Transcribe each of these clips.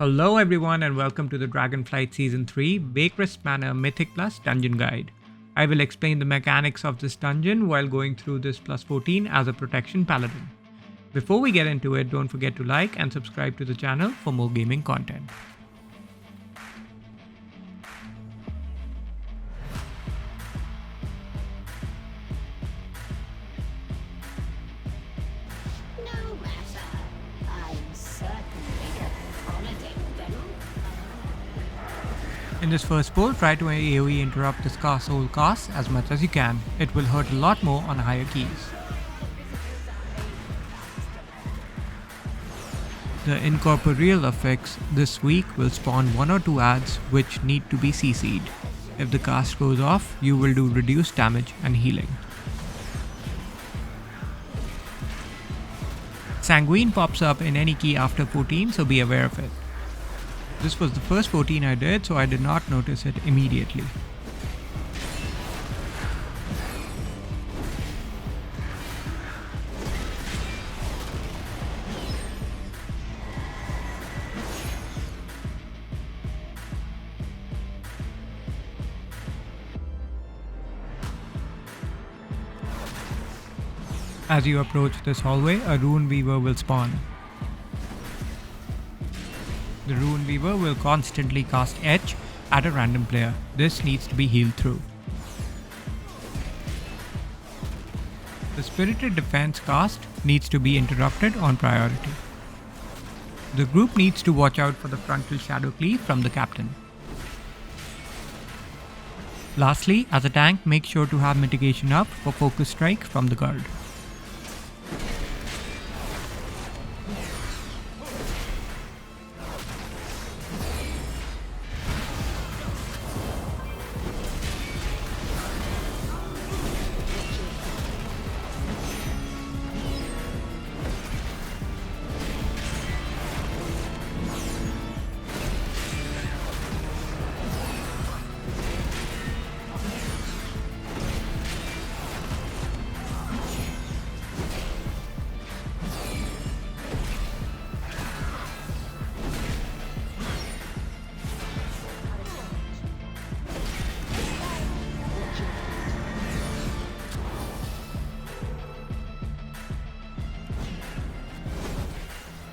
Hello everyone and welcome to the Dragonflight Season 3 Waycrest Manor Mythic Plus Dungeon Guide. I will explain the mechanics of this dungeon while going through this plus 14 as a protection paladin. Before we get into it, don't forget to like and subscribe to the channel for more gaming content. In this first pull, try to AoE interrupt the Scar Soul cast as much as you can. It will hurt a lot more on higher keys. The Incorporeal effects this week will spawn 1 or 2 adds which need to be CC'd. If the cast goes off, you will do reduced damage and healing. Sanguine pops up in any key after 14, so be aware of it. This was the first 14 I did, so I did not notice it immediately. As you approach this hallway, a Rune Weaver will spawn. The Rune Weaver will constantly cast Etch at a random player. This needs to be healed through. The Spirited Defense cast needs to be interrupted on priority. The group needs to watch out for the frontal shadow cleave from the captain. Lastly, as a tank, make sure to have mitigation up for focus strike from the guard.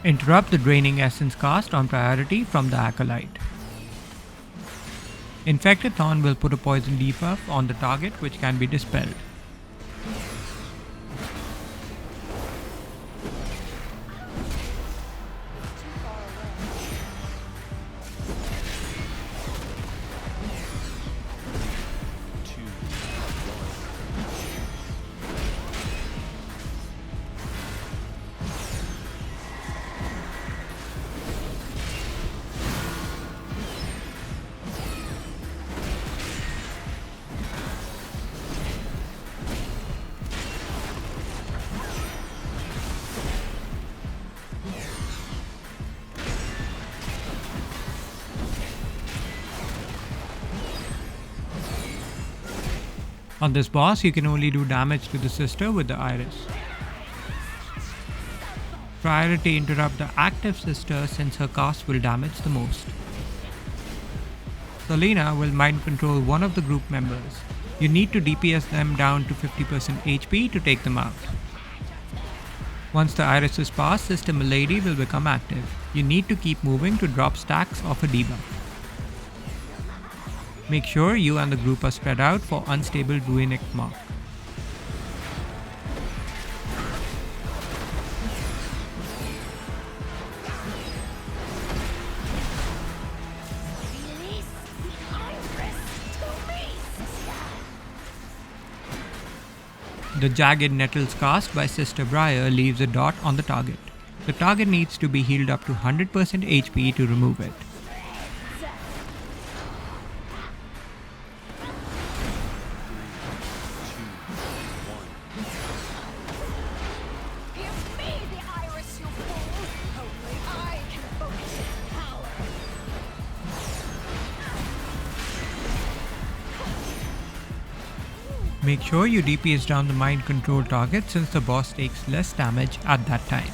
Interrupt the Draining Essence cast on priority from the Acolyte. Infected Thorn will put a poison debuff on the target which can be dispelled. On this boss, you can only do damage to the sister with the Iris. Priority interrupt the active sister since her cast will damage the most. Selena will mind control one of the group members. You need to DPS them down to 50% HP to take them out. Once the Iris is passed, Sister Milady will become active. You need to keep moving to drop stacks of a debuff. Make sure you and the group are spread out for unstable Runic Mark. The Jagged Nettles cast by Sister Briar leaves a dot on the target. The target needs to be healed up to 100% HP to remove it. Make sure you DPS down the mind control target since the boss takes less damage at that time.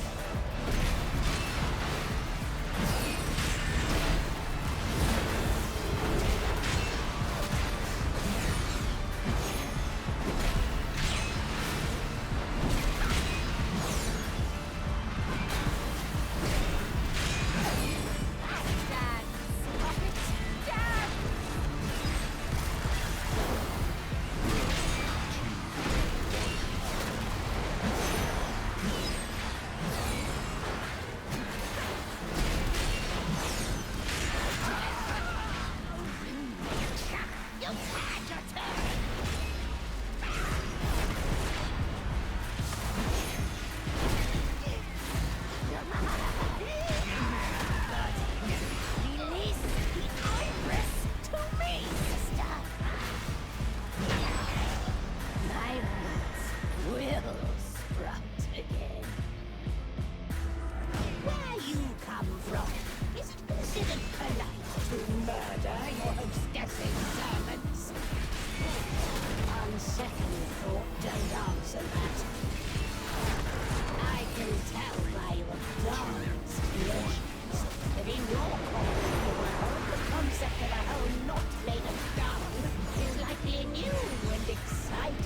considered polite to murder your hostess's servants? On second thought, don't answer that. I can tell by your dance creations that in your corner of the world, the concept of a home not made of dung is likely new and exciting.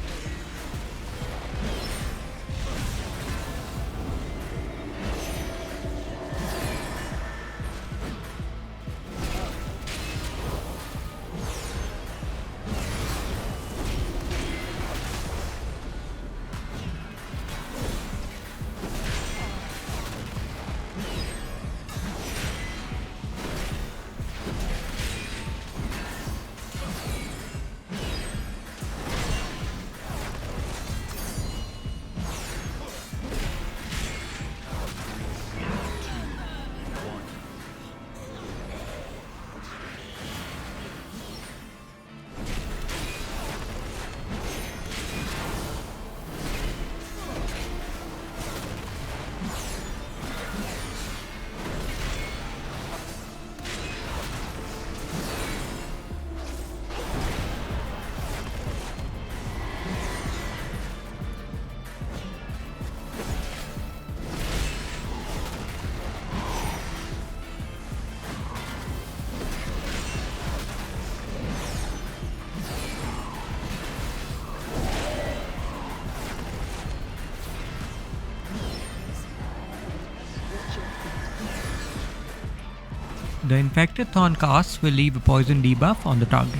The infected thorn casts will leave a poison debuff on the target.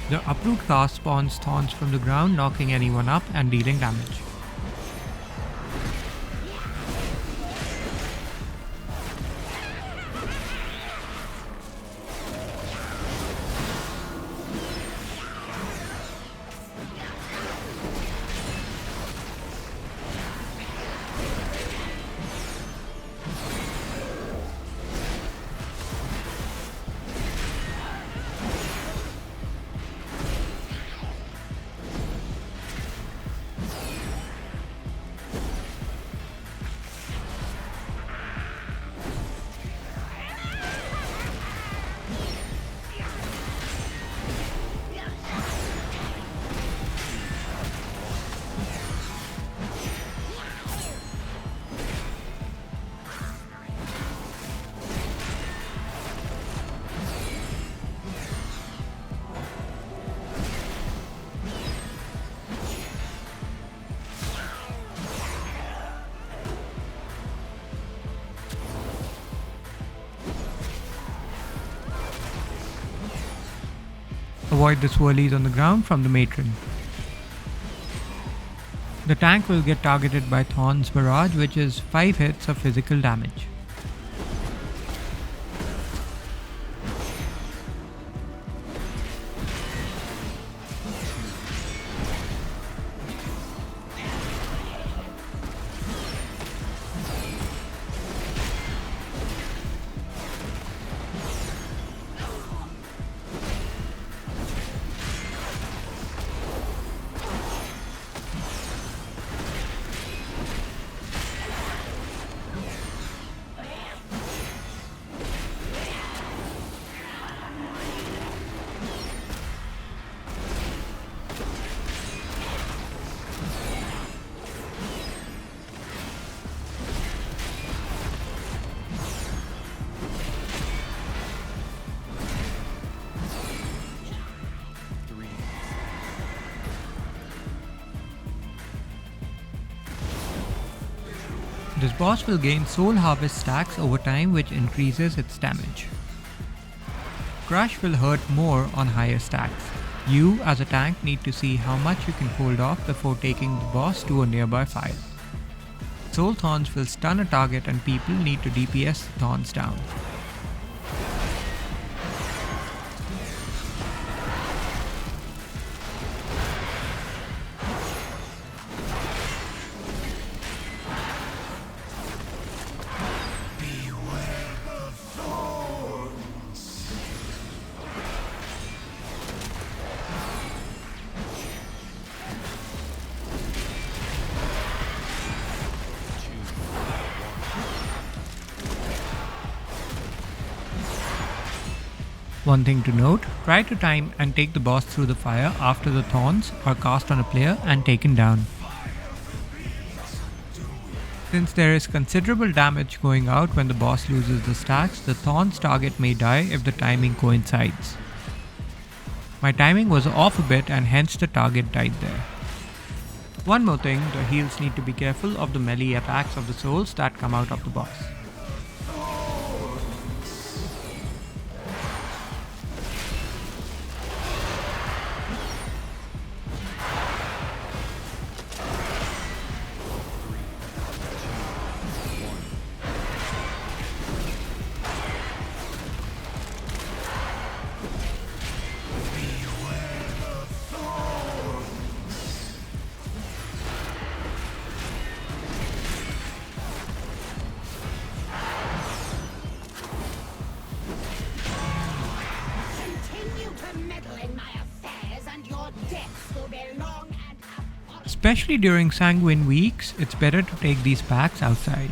The uproot cast spawns thorns from the ground, knocking anyone up and dealing damage. Avoid the swirlies on the ground from the matron. The tank will get targeted by Thorn's Barrage, which is 5 hits of physical damage. This boss will gain Soul Harvest stacks over time, which increases its damage. Crush will hurt more on higher stacks. You, as a tank, need to see how much you can hold off before taking the boss to a nearby fire. Soul Thorns will stun a target and people need to DPS the thorns down. One thing to note, try to time and take the boss through the fire after the thorns are cast on a player and taken down. Since there is considerable damage going out when the boss loses the stacks, the thorns target may die if the timing coincides. My timing was off a bit and hence the target died there. One more thing, the heals need to be careful of the melee attacks of the souls that come out of the boss. Especially during Sanguine weeks, it's better to take these packs outside.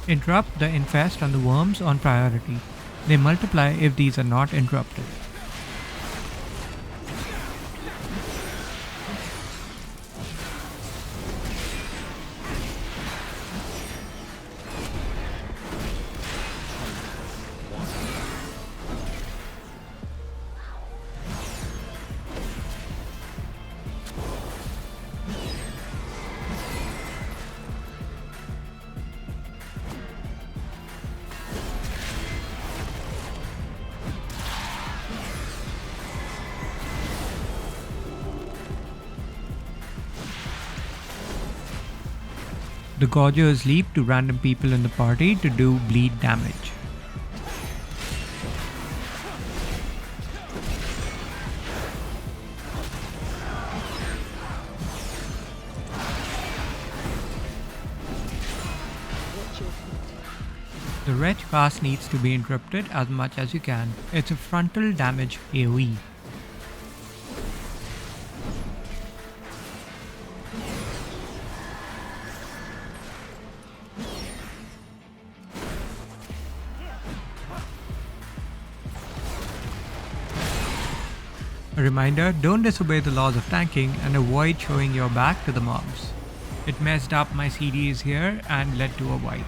Interrupt the infest and the worms on priority. They multiply if these are not interrupted. The Gorgers leap to random people in the party to do bleed damage. The Wretch cast needs to be interrupted as much as you can. It's a frontal damage AoE. A reminder, don't disobey the laws of tanking and avoid showing your back to the mobs. It messed up my CDs here and led to a wipe.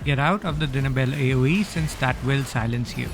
Get out of the dinner bell AoE since that will silence you.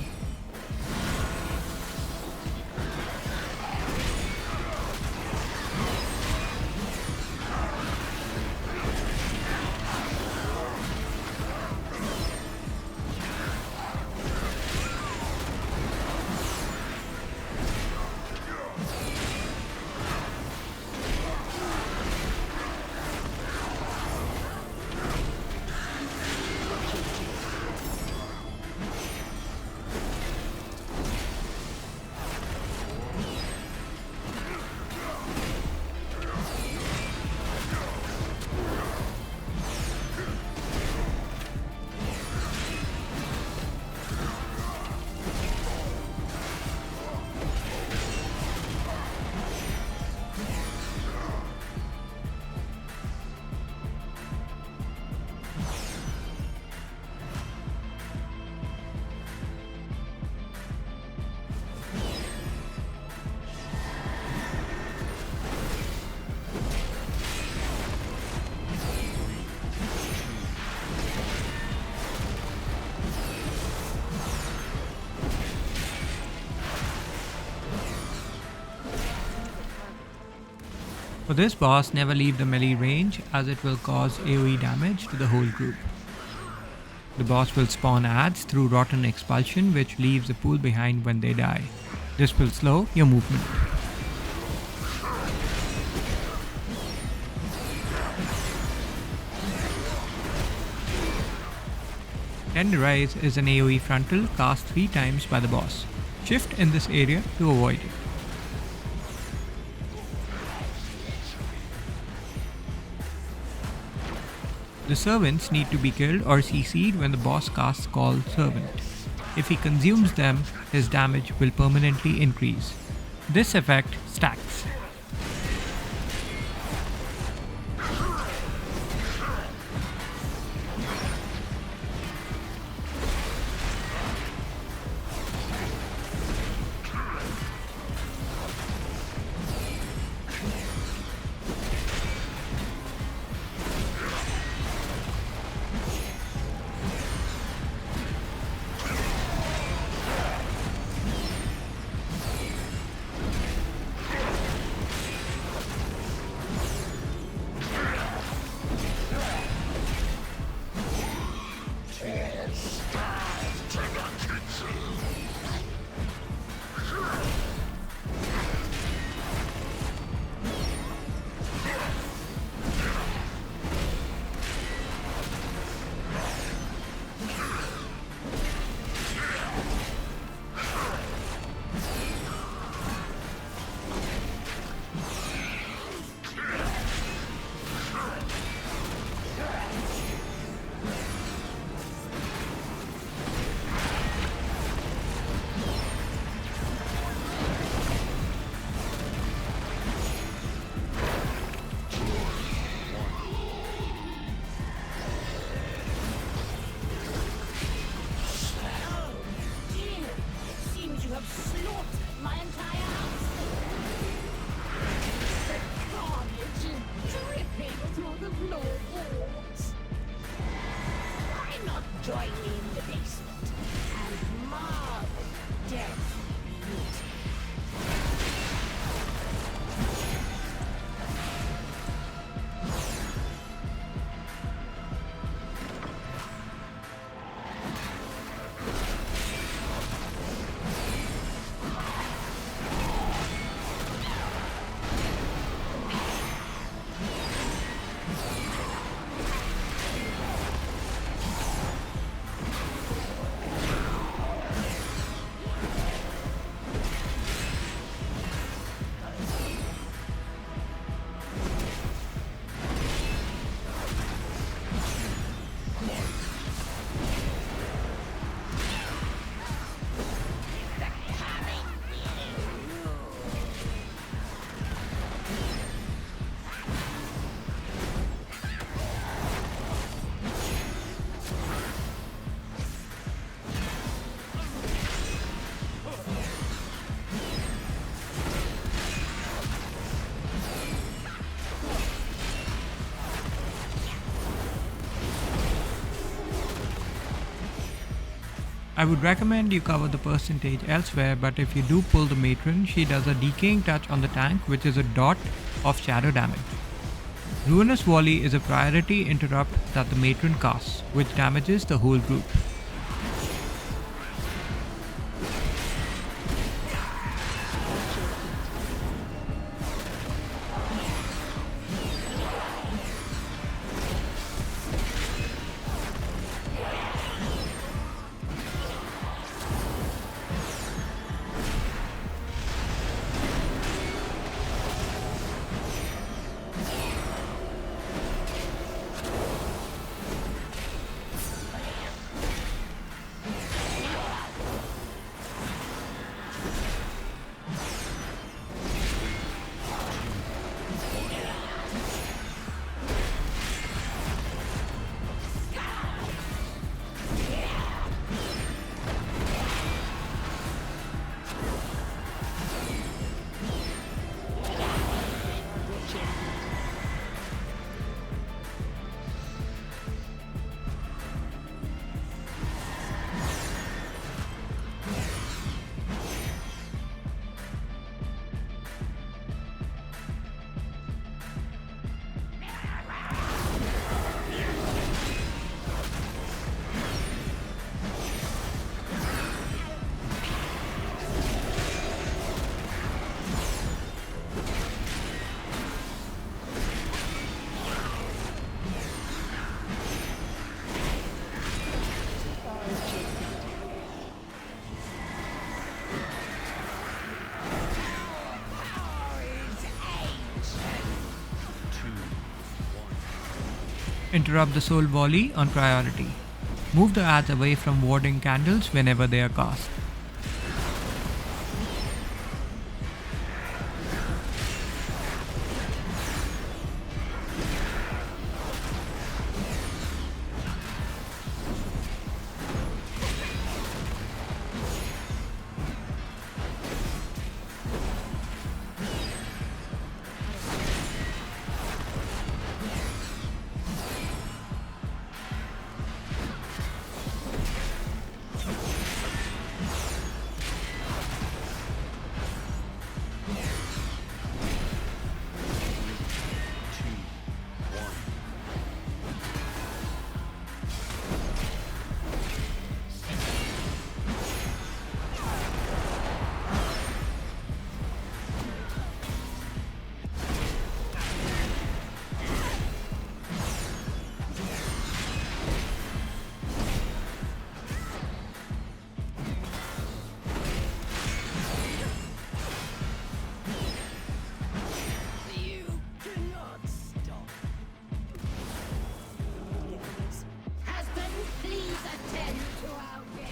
For this boss, never leave the melee range as it will cause AoE damage to the whole group. The boss will spawn adds through Rotten Expulsion, which leaves a pool behind when they die. This will slow your movement. Tenderize is an AoE frontal cast 3 times by the boss. Shift in this area to avoid it. The servants need to be killed or CC'd when the boss casts Call Servant. If he consumes them, his damage will permanently increase. This effect stacks. I would recommend you cover the percentage elsewhere, but if you do pull the matron, she does a decaying touch on the tank, which is a dot of shadow damage. Ruinous Volley is a priority interrupt that the matron casts, which damages the whole group. Interrupt the soul volley on priority. Move the adds away from warding candles whenever they are cast.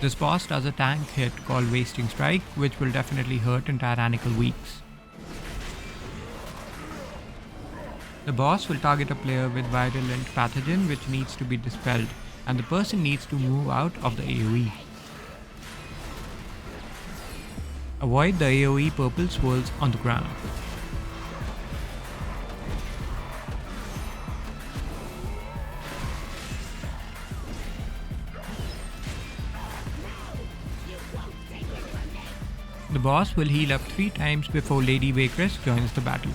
This boss does a tank hit called Wasting Strike, which will definitely hurt in tyrannical weeks. The boss will target a player with virulent pathogen which needs to be dispelled, and the person needs to move out of the AoE. Avoid the AoE purple swirls on the ground. The boss will heal up 3 times before Lady Waycrest joins the battle.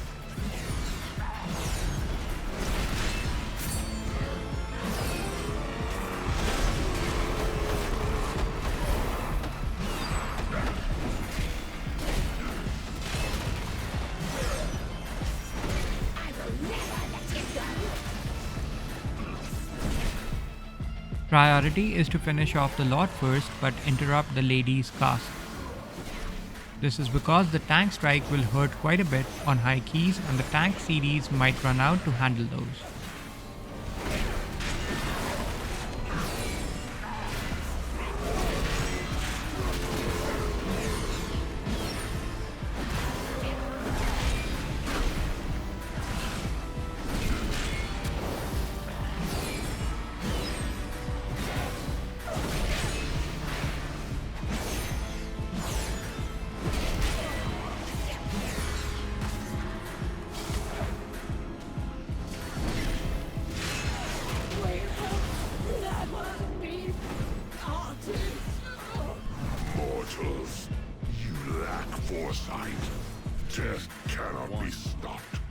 Priority is to finish off the Lord first but interrupt the Lady's cast. This is because the tank strike will hurt quite a bit on high keys and the tank CDs might run out to handle those.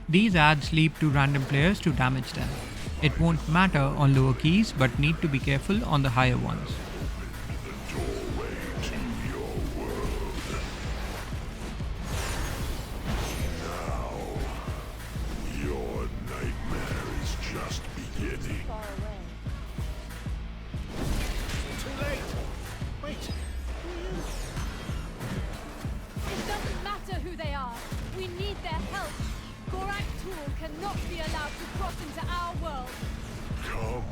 These adds leap to random players to damage them. It won't matter on lower keys but need to be careful on the higher ones. Cannot be allowed to cross into our world. Come.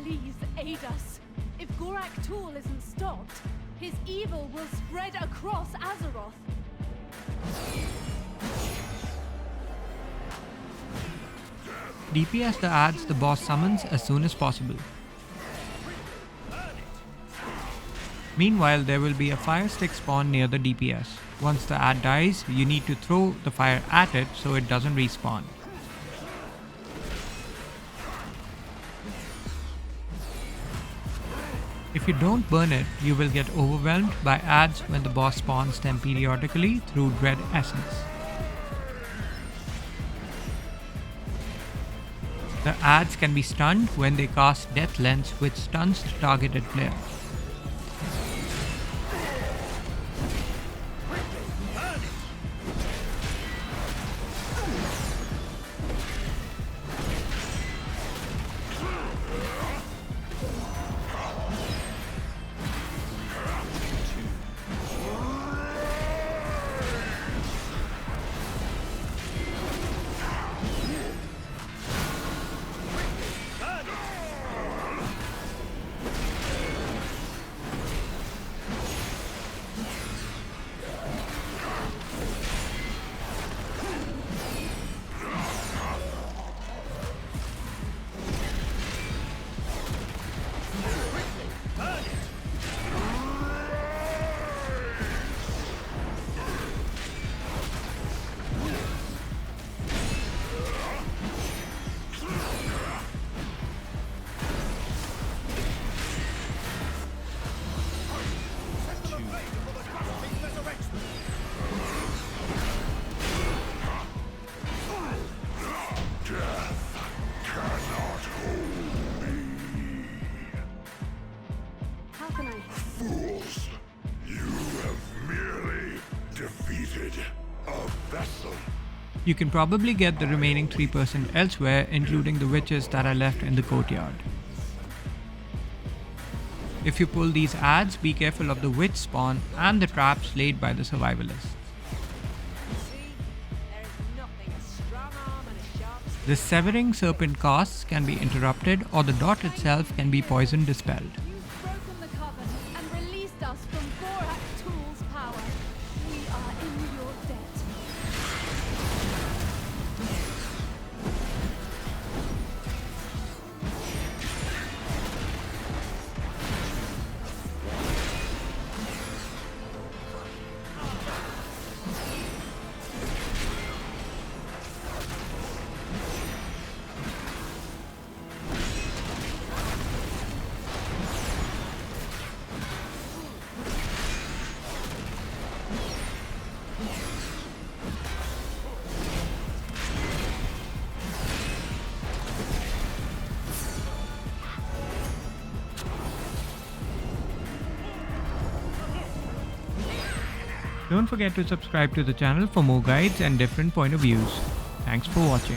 Please aid us. If Gorak Tool isn't stopped, his evil will spread across Azeroth. DPS the adds the boss summons as soon as possible. Meanwhile, there will be a fire stick spawn near the DPS. Once the ad dies, you need to throw the fire at it so it doesn't respawn. If you don't burn it, you will get overwhelmed by ads when the boss spawns them periodically through Dread Essence. The ads can be stunned when they cast Death Lens, which stuns the targeted player. You can probably get the remaining 3% elsewhere, including the witches that are left in the courtyard. If you pull these ads, be careful of the witch spawn and the traps laid by the survivalists. The Severing Serpent casts can be interrupted, or the dot itself can be poison dispelled. You've broken the covenant and released us from Gorak Tool's power. We are in your debt. Don't forget to subscribe to the channel for more guides and different point of views. Thanks for watching.